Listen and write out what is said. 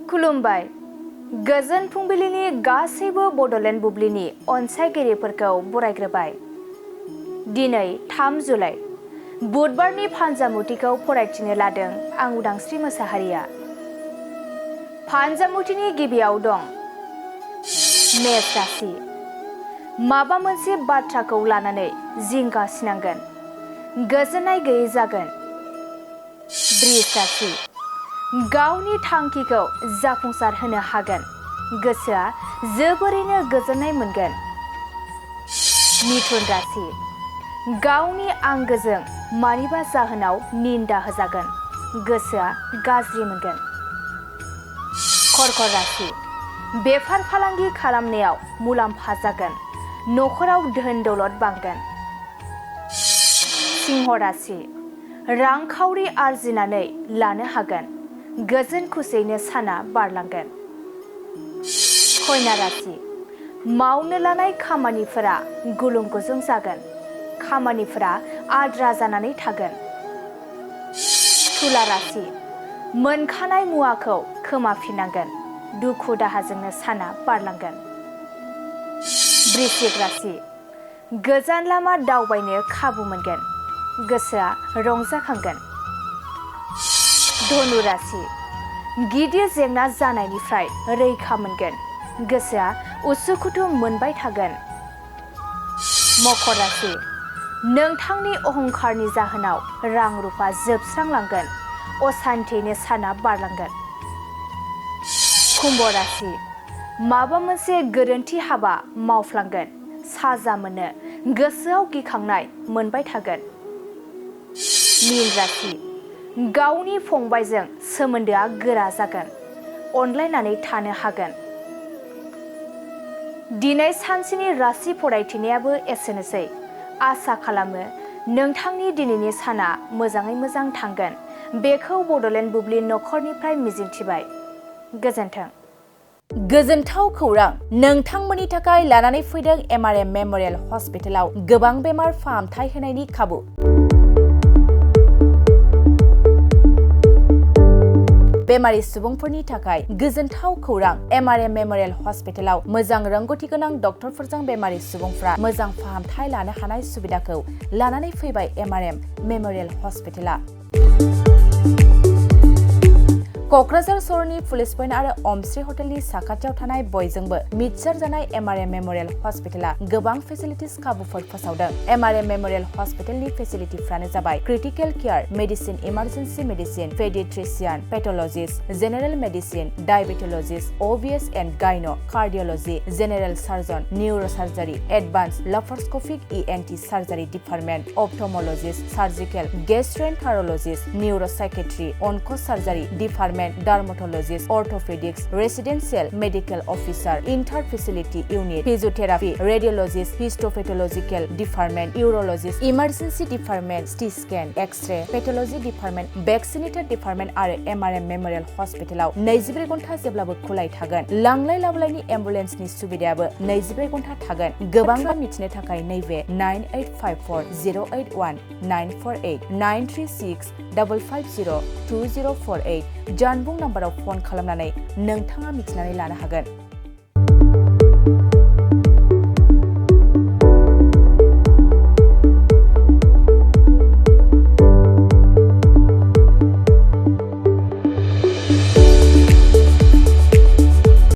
खुलुमबाय गोजोन फुंबिलिनि गासैबो बड'लेण्ड बुब्लिनि अनसायगिरिफोरखौ बरायग्रोबाय। दिनै 3 जुलाइ बुधबारनि फानजामुथिखौ फरायथिनो लादों आं उदांस्रि मोसाहारिया। फानजामुथिनि गिबियाव दं मेष राशि। माबा मोनसे बाथ्राखौ लानानै जिंगा सिनांगोन, गोजोननाय गैयै जागोन। बृष राशि। गावनि थांखिखौ जाफुंसार होनो हागोन, गोसोआ जोबोरैनो गोजोननाय मोनगोन। मिथुन राशि। गावनि आंगोजों मानिबा जाहोनाव निन्दा होजागोन, गोसोआ गाज्रि मोनगोन। कर्कट राशि। बेफार फालांगि खालामनायाव मुलाम्फा जागोन, नखराव धोन दौलत बांगोन। सिंह राशि। रांखावरि आरजिनानै लानो हागोन, गोजोन खुसियैनो साना बारलांगोन। कन्या राशि। मावनो लानाय खामानिफोरा गुलुं गुजुं जागोन, खामानिफोरा आद्रा जानानै थागोन। तुला राशि। मोनखानाय मुवाखौ खोमाफिननांगोन, दुखु दाहाजोंनो साना बारलांगोन। वृश्चिक राशि। गोजान लामा दावबायनो खाबु मोनगोन, गोसोआ रंजाखांगोन। धनु राशि। गिदिर जेंना जानायनिफ्राय रैखा मोनगोन, गोसोआ उसुखुथु मोनबाय थागोन। मकर राशि। नोंथांनि अहंखारनि जाहोनाव रां रुफा जोबस्रांलांगोन, असान्थियैनो साना बारलांगोन। कुम्भ राशि। माबा मोनसे गोरोन्थि हाबा मावफ्लांगोन, साजा मोनो, गोसोआव गिखांनाय मोनबाय थागोन। मीन राशि। गावनि फंबायजों सोमोन्दोआ गोरा जागोन, अनलायनानै थानो हागोन। दिनै सानसेनि राशि फरायथिनायाबो एसेनोसै। आसा खालामो नोंथांनि दिनैनि साना मोजाङै मोजां थांगोन, बेखौ बड'लेण्ड बुब्लि नखरनिफ्राय मिजिंथिबाय। गोजोन्थों। गोजोनथाव खौरां, नोंथांमोननि थाखाय लानानै फैदों MRM मेम'रियेल हस्पिटालाव गोबां बेमार फाहामथाय होनायनि खाबु। बेमारि सुबुंफोरनि थाखाय गोजोनथाव खौरां, MRM मेम'रियेल हस्पिटालाव मोजां रोंगौथि गोनां डक्टरफोरजों बेमारि सुबुंफ्रा मोजां फाहामथाय लानो हानाय सुबिदाखौ लानानै फैबाय MRM मेम'रियेल हस्पिटाला। क'क्राझार सहरनि पुलिस पइन्ट आरो अमश्री हटेलनि साखाथियाव थानाय बयजोंबो मिथिसार जानाय MRM मेम'रियेल हस्पिटाला गोबां फेसिलिटिस खाबुफोर फोसावदों। MRM मेम'रियेल हस्पिटालनि फेसिलिटिफ्रानो जाबाय critical care, medicine, emergency medicine, paediatrician, pathologist, general medicine, diabetologist, OBS and gynae, cardiology, general surgeon, neuro surgery, advance laparoscopic ENT surgery department, ophthalmologist, surgical, gastroenterologist, neuro psychiatry, onco' surgery department, dermatologist, orthopaedics, residential medical officer, inter facility unit, physiotherapy, radiologist, histopathological department, urologist, emergency department, CT scan, X-ray, pathology department, vaccinator department आरो MRM memorial हस्पिटालाव 24 घन्टा जेब्लाबो खुलाय थागोन। लांलाय लाबोलायनि एम्बुलेन्सनि सुबिदायाबो 24 घन्टा थागोन। गोबां मिथिनो थाखाय नैबे 9854 081 948 936 550 2048 जानबुं नाम्बाराव फन खालामनानै नोंथाङा मिथिनानै लानो हागोन।